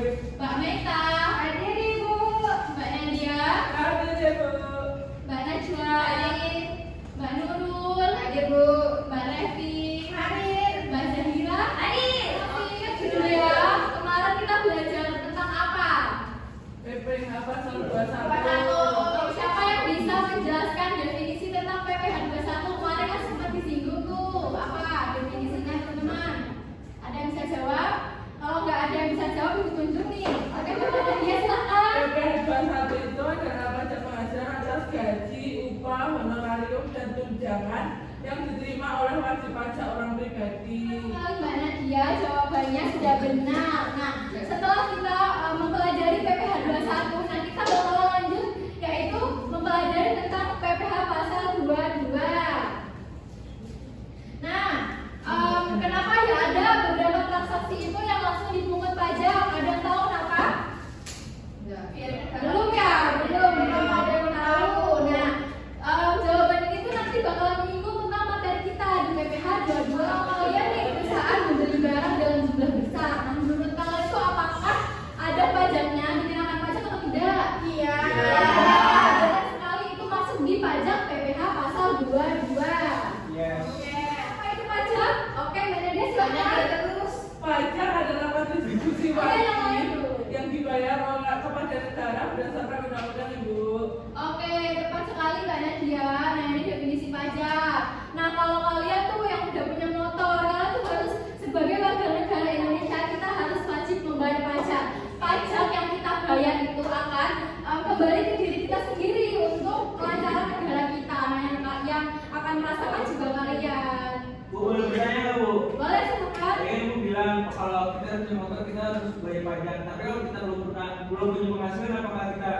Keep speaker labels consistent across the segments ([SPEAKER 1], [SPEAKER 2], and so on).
[SPEAKER 1] Mbak Meta.
[SPEAKER 2] Hadir Ibu.
[SPEAKER 1] Mbak Nadia.
[SPEAKER 3] Hadir ya Bu.
[SPEAKER 1] Mbak Najwa.
[SPEAKER 2] Hadir.
[SPEAKER 1] Mbak Nurul.
[SPEAKER 2] Hadir Bu.
[SPEAKER 1] Mbak Revi.
[SPEAKER 2] Hadir.
[SPEAKER 1] Mbak Zahira.
[SPEAKER 2] Hadir.
[SPEAKER 1] Ingat dulu ya, kemarin kita belajar tentang apa?
[SPEAKER 3] PPH pasal 21.
[SPEAKER 1] Siapa yang bisa menjelaskan definisi tentang PPH 21? Kemarin kan sempat disinggung tuh. Apa definisinya teman-teman? Ada yang bisa jawab? Kalau nggak ada yang bisa jawab, ditunjuk nih. Oke, Mbak Nadia silakan.
[SPEAKER 3] PPH 21 itu adalah pajak penghasilan atas gaji, upah, honorarium, dan tunjangan yang diterima oleh wajib pajak orang pribadi.
[SPEAKER 1] Sekali Mbak Nadia, jawabannya sudah benar. Nah, setelah kita mempelajari PPH 21, nah kita bakal lanjut yaitu mempelajari tentang PPH pasal 22. Nah, kenapa ya ada beberapa transaksi itu yang langsung dipungut pajak? Ada yang tahu kenapa? Belum ya? Belum ada yang tahu. Nah, jawaban ini tuh nanti bakalan menyinggung tentang materi kita di PPH 22. Kalian nih perusahaan membeli barang dalam jumlah besar. Nah, menurut kalian itu apakah ada pajaknya, dikenakan pajak atau tidak?
[SPEAKER 2] Iya.
[SPEAKER 1] Benar sekali, itu masuk di pajak PPH pasal 22.
[SPEAKER 4] Yes.
[SPEAKER 2] Oke.
[SPEAKER 1] Apa itu pajak? Oke, Mbak Nadia silakan.
[SPEAKER 2] Terus.
[SPEAKER 3] Pajak adalah kontribusi
[SPEAKER 1] Oke, yang lain
[SPEAKER 3] wajib
[SPEAKER 1] dulu.
[SPEAKER 3] yang dibayar oleh kepada negara berdasarkan undang-undang Ibu.
[SPEAKER 1] Oke, tepat sekali Mbak Nadia. Nah, ini definisi pajak. Nah, kalau kalian tuh yang udah punya motor, kalian tuh harus sebagai warga negara Indonesia, kita harus wajib membayar pajak. Pajak yang kita bayar itu akan kembali ke diri kita sendiri untuk kelancaran negara kita. Nah, yang akan merasakan juga kalian.
[SPEAKER 4] Bu, boleh bertanya nggak Bu?
[SPEAKER 1] Boleh silakan.
[SPEAKER 4] Tadi Ibu bilang kalau kita punya motor kita harus bayar pajak. Tapi kalau kita belum punya penghasilan, apakah kita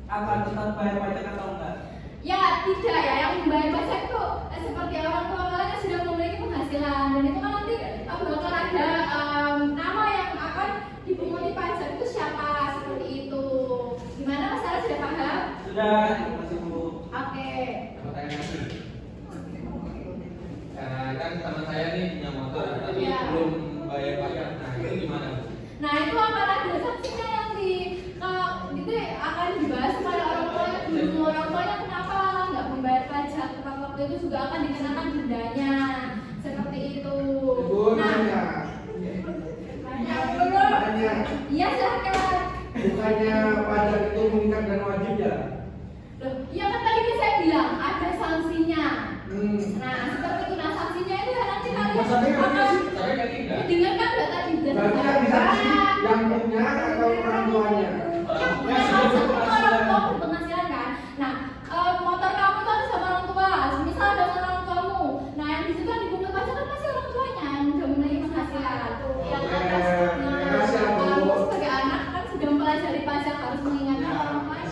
[SPEAKER 4] akan tetap bayar pajak atau enggak?
[SPEAKER 1] Ya, tidak ya. Yang membayar pajak itu seperti orang tua kalian yang sudah memiliki penghasilan, dan itu kan nanti bakal ada nama yang akan dipunguti pajak itu siapa, seperti itu. Gimana Mas Sarah, sudah paham?
[SPEAKER 4] Sudah, terima kasih Bu.
[SPEAKER 1] Oke.
[SPEAKER 5] Pertanyaan lagi. Kan teman saya nih punya motor, tapi
[SPEAKER 1] Iya.
[SPEAKER 5] belum bayar pajak. Nah itu gimana?
[SPEAKER 1] Nah, itu akan ada sanksinya nanti. Itu akan dibahas kepada orang tuanya dulu. Orang tuanya kenapa nggak membayar pajak? Tepat waktu itu juga akan dikenakan dendanya. Seperti itu.
[SPEAKER 6] Ibu nanya. Nanya.
[SPEAKER 1] Iya silakan.
[SPEAKER 6] Bukannya pajak itu mengikat dan wajib ya?
[SPEAKER 1] Loh, iya kan tadi saya bilang ada sanksinya.
[SPEAKER 6] Hmm.
[SPEAKER 1] Nah, seperti itu. Nah, sanksinya itu ya nanti kalian
[SPEAKER 6] Maksudnya
[SPEAKER 1] akan
[SPEAKER 5] Tapi kan tidak.
[SPEAKER 1] dengarkan nggak tadi?
[SPEAKER 6] Berarti yang disanksi yang punya atau orang tuanya?
[SPEAKER 1] Yang punya salah satu orang tua berpenghasilan kan. Nah, motor kamu itu harus sama orang tua. Misal ada orang tuamu. Nah, yang di situ kan dipungut pajak kan pasti orang tuanya yang sudah memiliki penghasilan. Yang atas. Nah, kamu sebagai anak kan sudah mempelajari pajak, harus mengingatkan orang tuanya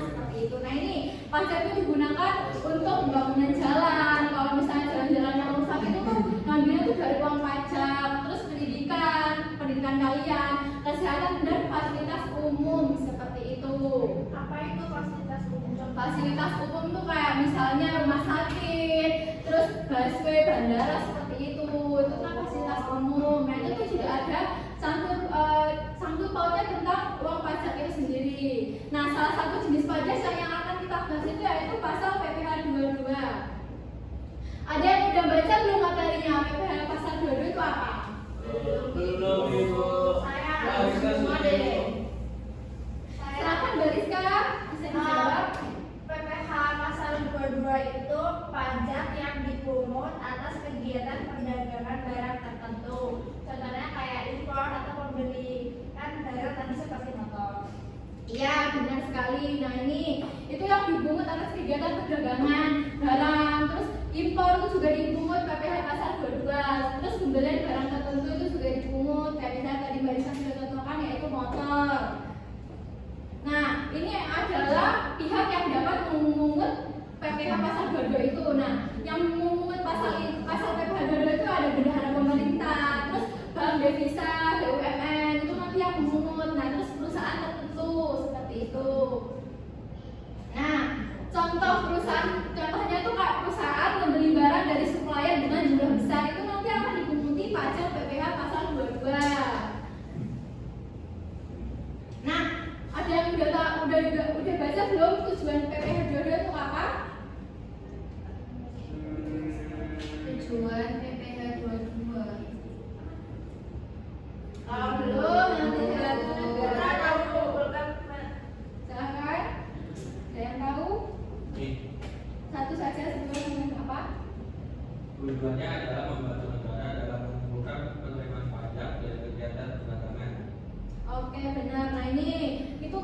[SPEAKER 1] seperti itu. Nah, ini pajak itu digunakan untuk pembangunan jalan. Kalau misalnya jalan-jalan yang rusak itu tuh ngambilnya tuh dari uang pajak. Terus pendidikan kalian, kesehatan dan fasilitas umum seperti itu.
[SPEAKER 2] Apa itu fasilitas umum?
[SPEAKER 1] Fasilitas umum tuh kayak misalnya rumah sakit, terus busway, bandara seperti itu kan fasilitas umum. Nah, itu tuh juga ada sangkut pautnya tentang uang pajak itu sendiri. Nah, salah satu jenis pajak yang akan kita bahas itu yaitu pasal PPH 22. Ada yang udah baca belum materinya? PPH pasal 22 itu apa?
[SPEAKER 4] Belum Ibu.
[SPEAKER 2] Saya
[SPEAKER 4] Ya, kita
[SPEAKER 2] semua
[SPEAKER 4] sudah.
[SPEAKER 2] deh.
[SPEAKER 1] Silakan Mbak Rizka, bisa dijawab.
[SPEAKER 2] PPH pasal 22 itu pajak yang dipungut atas kegiatan perdagangan barang tertentu. Contohnya kayak impor atau pembelian barang tadi seperti motor.
[SPEAKER 1] Iya, benar sekali. Nah, ini itu yang dipungut atas kegiatan perdagangan barang. Terus impor itu juga dipungut PPH pasal 22. Terus pembelian barang tertentu itu juga dipungut. Kayak misalnya tadi Mbak Rizka sudah contohkan yaitu motor. Nah, ini adalah pihak yang dapat memungut PPH pasal 22 itu. Nah, yang memungut pasal PPH 22 itu ada bendahara pemerintah, terus bank devisa, BUMN itu nanti yang memungut. Nah, terus perusahaan tertentu seperti itu. Nah, contohnya itu kayak perusahaan membeli barang dari supplier dengan jumlah besar itu nanti akan dipunguti pajak PPH pasal 22. udah baca belum tujuan PPh 22 itu apa?
[SPEAKER 2] Tujuan PPh 22.
[SPEAKER 1] Kalau belum nanti
[SPEAKER 2] Kita tahu bukan
[SPEAKER 1] silahkan. Ada yang tahu? Satu saja sebelum apa?
[SPEAKER 5] Tujuannya adalah membantu negara dalam mengumpulkan penerimaan pajak dari kegiatan perdagangan.
[SPEAKER 1] Oke benar. Nah ini itu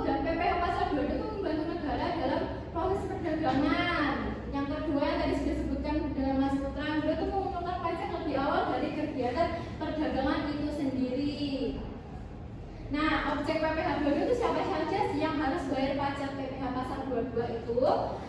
[SPEAKER 1] dan PPh pasal 2 itu membantu negara dalam proses perdagangan. Yang kedua yang tadi sudah disebutkan dalam Mas Putra, itu mengumpulkan pajak lebih awal dari kegiatan perdagangan itu sendiri. Nah, objek PPh 22 itu siapa saja sih yang harus bayar pajak PPh pasal 22 itu?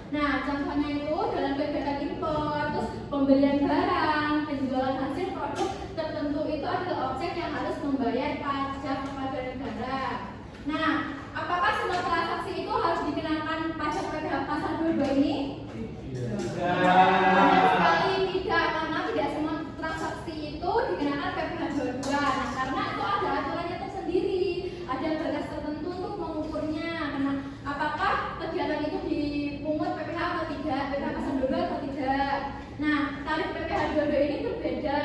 [SPEAKER 1] Nah, contohnya itu dalam kegiatan impor, terus pembelian barang, penjualan hasil produk tertentu itu adalah objek yang harus membayar pajak kepada negara. Nah, apakah semua transaksi itu harus dikenakan pajak PPh pasal 22 ini? Benar sekali tidak, karena tidak semua transaksi itu dikenakan PPh 22. Nah, karena itu ada aturannya tersendiri, ada batas tertentu untuk mengukurnya. Karena apakah kegiatan itu dipungut PPh atau tidak, PPh pasal 22 atau tidak. Nah, tarif PPh 22 ini berbeda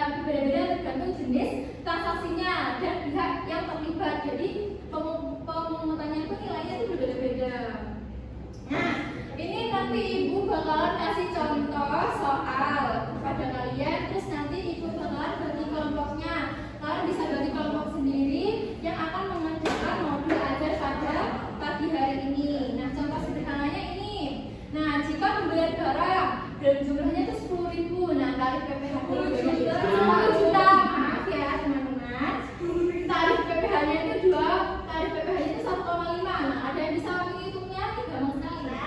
[SPEAKER 1] tergantung jenis transaksinya dan pihak yang terlibat. Jadi pemungutannya itu nilainya itu berbeda-beda. Nah, ini nanti ibu bakalan kasih contoh soal kepada kalian, terus nanti ibu bakalan bagi kelompoknya. Kalian bisa bagi kelompok sendiri yang akan mengerjakan modul ajar pada pagi hari ini. Nah, contoh sederhananya ini. Nah, jika pembelian barang dan jumlahnya itu 10.000, nah tarif PPh 10 juta. Maaf ya teman-teman. Tarif PPh-nya itu 2, tarif PPh-nya itu 1,5. Nah, ada yang bisa menghitungnya? Gampang sekali.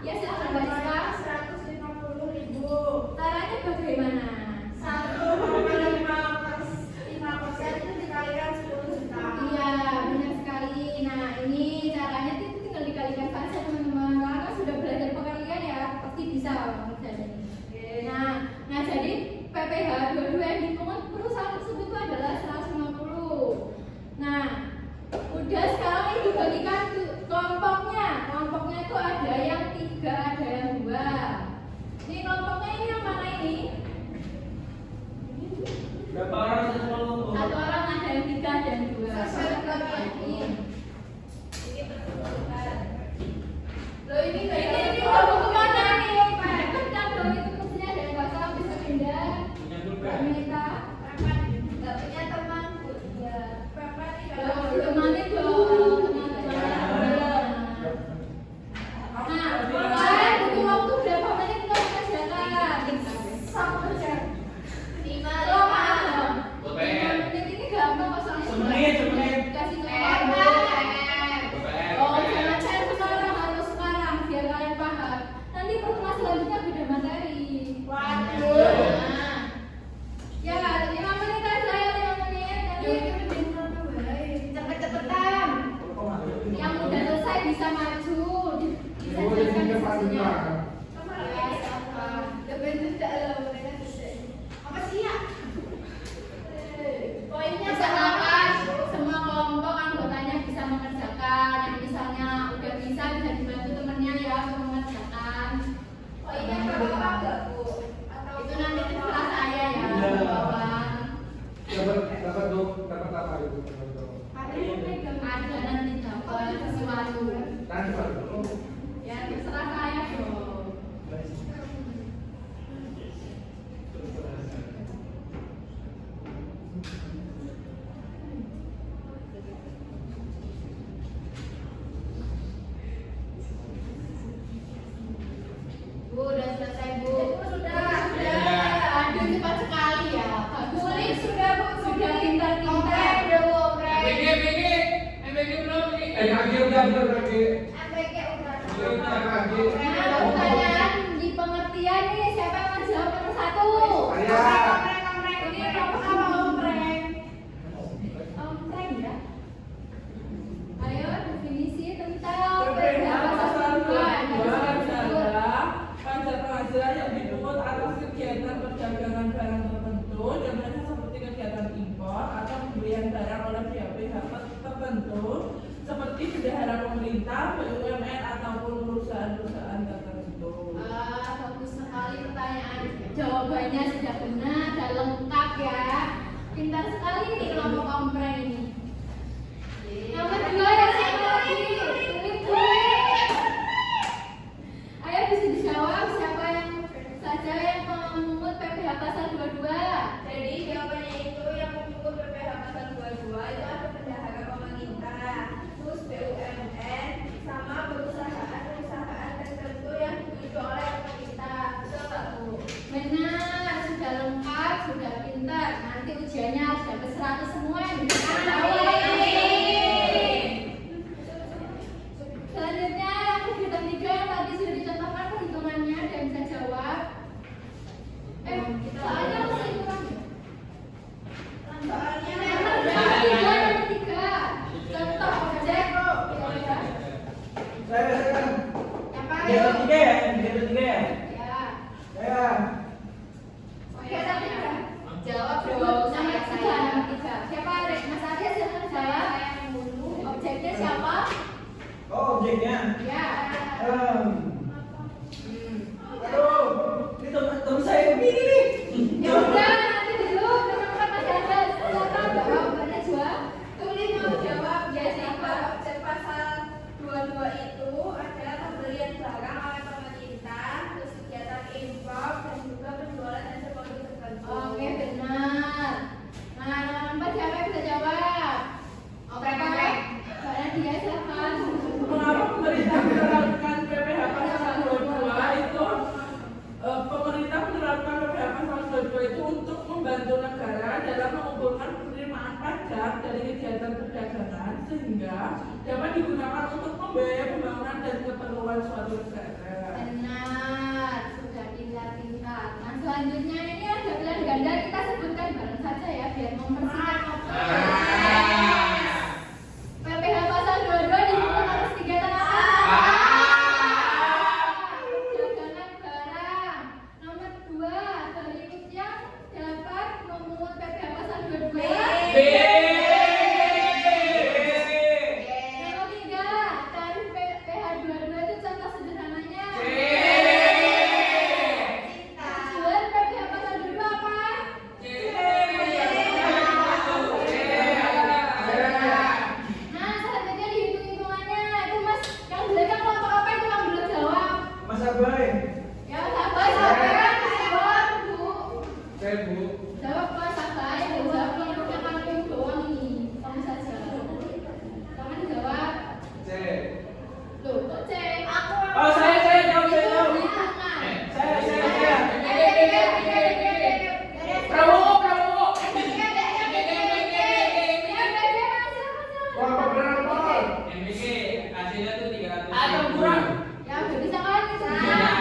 [SPEAKER 1] Ya silakan Mbak Rizka.
[SPEAKER 2] 150.000.
[SPEAKER 1] Caranya bagaimana?
[SPEAKER 2] 1,5% itu dikalikan 10 juta.
[SPEAKER 1] Iya, benar sekali. Nah, ini caranya itu tinggal dikalikan saja teman-teman. Karena kan sudah belajar perkalian ya, pasti bisa mengerjakan ini. Nah, jadi PPh 22 yang dipungut perusahaan tersebut itu adalah 150. Nah, udah sekarang ini dibagikan kelompoknya. Kelompoknya itu ada yang 3, ada yang 2. Ini kelompoknya ini yang mana ini?
[SPEAKER 4] Berapa orang yang mau?
[SPEAKER 1] Satu orang ada yang 3, ada yang 2. Loh ini kamu kemana nih? Kan dong itu mestinya ada yang nggak tahu bisa pindah. Mbak Meta,
[SPEAKER 2] Nggak punya teman. Ya.
[SPEAKER 1] temani dong, teman-teman. Nah, kalian butuh waktu berapa menit untuk mengerjakan?
[SPEAKER 2] 1 jam. 5.
[SPEAKER 1] Oh, maaf dong.
[SPEAKER 5] Buat
[SPEAKER 1] 5
[SPEAKER 5] PR.
[SPEAKER 1] menit ini gampang kok soalnya.
[SPEAKER 4] Semenit.
[SPEAKER 1] Kasih
[SPEAKER 5] PR.
[SPEAKER 1] Oh, jangan share sekarang, harus sekarang biar kalian paham. Nanti pertemuan selanjutnya beda materi.
[SPEAKER 2] Waduh.
[SPEAKER 1] Nah, ya 5 menit aja ya 5 menit. Nanti cepet-cepetan. Yang udah selesai bisa maju, bisa jelaskan diskusinya. Ya, siapa?
[SPEAKER 2] Apa sih ya?
[SPEAKER 1] Poinnya misalkan semua kelompok anggotanya bisa mengerjakan. Yang misalnya udah bisa dibantu temennya ya untuk mengerjakan.
[SPEAKER 2] Poinnya berapa enggak, Bu? Atau
[SPEAKER 1] Itu nanti terserah saya ya.
[SPEAKER 4] Iya.
[SPEAKER 1] Bawaan.
[SPEAKER 6] Dapat apa itu?
[SPEAKER 1] Ada nanti dapat sesuatu. Ya terserah saya dong. Bu, udah selesai Bu.
[SPEAKER 2] Sudah.
[SPEAKER 1] Aduh cepat sekali ya. Bagus.
[SPEAKER 2] Tulis sudah, Bu.
[SPEAKER 1] Sudah pintar-pintar.
[SPEAKER 2] Udah, Bu, oprek.
[SPEAKER 5] MPG belum ini.
[SPEAKER 6] Lagi udah lagi.
[SPEAKER 2] MPG udah.
[SPEAKER 6] Lagi.
[SPEAKER 1] Nah, pertanyaan di pengertian nih siapa yang menjawab nomor 1?
[SPEAKER 2] Ini kelompok apa oprek?
[SPEAKER 1] Ompreng ya. Ayo definisi tentang
[SPEAKER 3] PPh
[SPEAKER 1] pasal
[SPEAKER 3] pasal
[SPEAKER 1] 2
[SPEAKER 3] 22 adalah pajak penghasilan yang dipungut atas kegiatan perdagangan barang tertentu, contohnya seperti kegiatan impor atau pembelian barang oleh pihak-pihak tertentu seperti bendahara pemerintah, BUMN ataupun perusahaan-perusahaan tertentu.
[SPEAKER 1] Bagus sekali pertanyaan. Jawabannya sudah benar dan lengkap ya. Pintar sekali nih kelompok kompreng ini. Nomor 2 ya siapa lagi? Tulis. Ayo bisa dijawab siapa yang saja yang memungut PPh pasal 22.
[SPEAKER 2] Jadi jawabannya itu yang memungut PPh pasal 22 itu ada bendahara pemerintah, terus BUMN, sama perusahaan-perusahaan tertentu yang ditunjuk oleh pemerintah. Betul nggak Bu?
[SPEAKER 1] Benar, sudah lengkap, sudah pintar. Nanti ujiannya harus dapat 100 semua yang bisa jawab. Selanjutnya yang kegiatan 3 yang tadi sudah dicontohkan perhitungannya dan bisa jawab. Soalnya masih kurang.
[SPEAKER 2] Soalnya
[SPEAKER 1] Yang tiga. Contoh objek. Ya.
[SPEAKER 4] Saya kan.
[SPEAKER 2] apa
[SPEAKER 4] Kegiatan
[SPEAKER 2] yuk?
[SPEAKER 4] 3 ya, kegiatan 3 ya.
[SPEAKER 1] Ya.
[SPEAKER 4] Saya.
[SPEAKER 2] Kegiatan tiga.
[SPEAKER 1] Jawab dong. Nomor 3. Siapa? Mas Arya silahkan jawab.
[SPEAKER 2] Yang dulu.
[SPEAKER 1] Objeknya siapa?
[SPEAKER 4] Oh, objeknya.
[SPEAKER 1] Ya.
[SPEAKER 4] Aduh, ini teman saya begini nih.
[SPEAKER 1] Ya udah, nanti dulu teman-teman masih ada. Silakan jawabannya Jua.
[SPEAKER 2] Tulis mau jawab
[SPEAKER 1] Ya, siapa?
[SPEAKER 2] objek pasal 22 itu adalah pembelian barang oleh pemerintah, terus kegiatan impor dan juga penjualan hasil produk tertentu.
[SPEAKER 1] Oke, benar. Nah, nomor 4 siapa yang bisa jawab? Oke, Mbak Nadia silakan.
[SPEAKER 3] Mengapa pemerintah menerapkan PPh pasal 22 itu? Pemerintah menerapkan PPh pasal 22 itu untuk membantu negara dalam mengumpulkan penerimaan pajak dari kegiatan perdagangan sehingga dapat digunakan untuk membiayai pembangunan dan keperluan suatu negara.
[SPEAKER 1] Benar, sudah pintar-pintar. Nah, selanjutnya ini ada pilihan ganda, kita sebutkan bareng saja ya biar mempersingkat waktu. PPh pasal 22 disebut harus kegiatan apa? Perdagangan barang. Nomor 2, berikutnya dapat memungut PPh pasal 22. Nomor 3, tarif PPh 22 itu contoh sederhananya. Tujuan PPh pasal 22 apa? Nah, selanjutnya dihitung-hitungannya. Itu Mas, yang di belakang kelompok apa itu yang belum jawab?
[SPEAKER 4] Mas Abai.
[SPEAKER 1] Ya, sabar, sabar. Jawab, Bu.
[SPEAKER 6] Saya Bu.
[SPEAKER 1] Jawab, Mas, sabar. Yang jawab kelompoknya kalian doang ini. Kamu saja. Kamu jawab.
[SPEAKER 6] C.
[SPEAKER 1] Loh, kok cek?
[SPEAKER 2] Aku
[SPEAKER 4] Oh, saya jawab, saya jawab.
[SPEAKER 1] Hitungan.
[SPEAKER 4] Saya.
[SPEAKER 3] Prabowo.
[SPEAKER 6] Kelompok berapa?
[SPEAKER 5] MPK hasilnya tuh 300.
[SPEAKER 3] Atau kurang.
[SPEAKER 1] Ya, udah bisa kan?
[SPEAKER 5] Iya.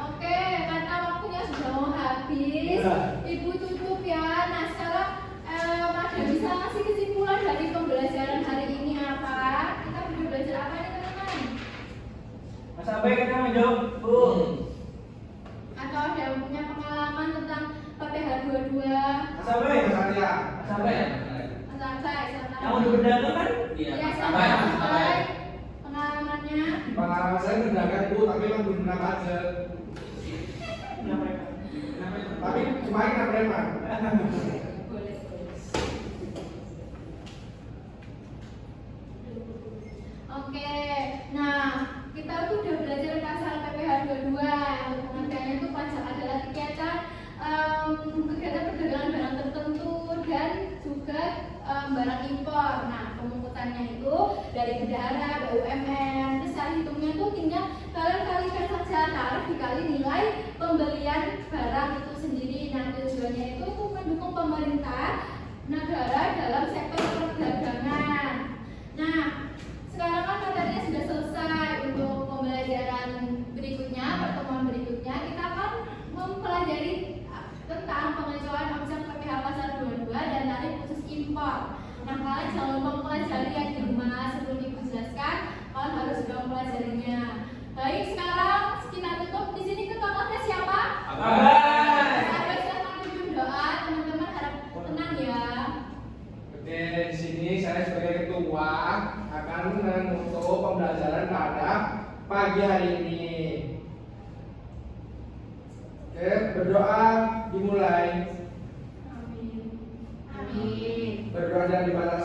[SPEAKER 1] Oke, karena waktunya sudah mau habis,
[SPEAKER 4] Iya.
[SPEAKER 1] Ibu tutup ya. Nah, sekarang Mada bisa ngasih kesimpulan dari pembelajaran hari ini apa? Kita perlu belajar apa nih teman-teman?
[SPEAKER 4] Mas Abai kita mau jawab, Bu.
[SPEAKER 1] Atau ada yang punya pengalaman tentang PPh 22?
[SPEAKER 4] Mas Abai.
[SPEAKER 6] Mas Arya.
[SPEAKER 4] Mas Abai.
[SPEAKER 1] Mas Arsai, silakan.
[SPEAKER 4] Yang untuk berdagang kan?
[SPEAKER 5] Iya,
[SPEAKER 1] Iya,
[SPEAKER 5] sampai.
[SPEAKER 1] silakan. Pengalamannya?
[SPEAKER 6] Pengalaman saya berdagang Bu, tapi memang belum pernah macet.
[SPEAKER 4] Kenapa itu? Kenapa itu?
[SPEAKER 6] Tapi kemarin nggak preman.
[SPEAKER 1] Boleh. Oke, nah kita tuh udah belajar pasal PPh 22. Untuk pengertiannya itu pajak adalah kegiatan perdagangan barang tertentu dan juga barang impor. Nah, pemungutannya itu dari bendahara, BUMN. Terus cara hitungnya tuh tinggal kalian kalikan saja tarif dikali nilai pembelian barang itu sendiri. Nah, tujuannya itu untuk mendukung pemerintah negara dalam sektor perdagangan. Nah, sekarang kan materinya sudah selesai. Untuk pembelajaran berikutnya, pertemuan berikutnya kita akan mempelajari tentang pengecualian objek PPh pasal 22 dan tarif khusus impor. Nah, kalian jangan lupa mempelajari ya di rumah. Sebelum Ibu jelaskan, kalian harus sudah mempelajarinya. Baik, sekarang kita tutup. Di sini ketuanya siapa?
[SPEAKER 4] Abai.
[SPEAKER 1] Sampai silakan pimpin doa. Teman-teman harap tenang ya.
[SPEAKER 6] Oke, di sini saya sebagai ketua akan menutup pagi hari ini. Oke, berdoa dimulai.
[SPEAKER 2] Amin.
[SPEAKER 6] Berdoa jangan dibatasi.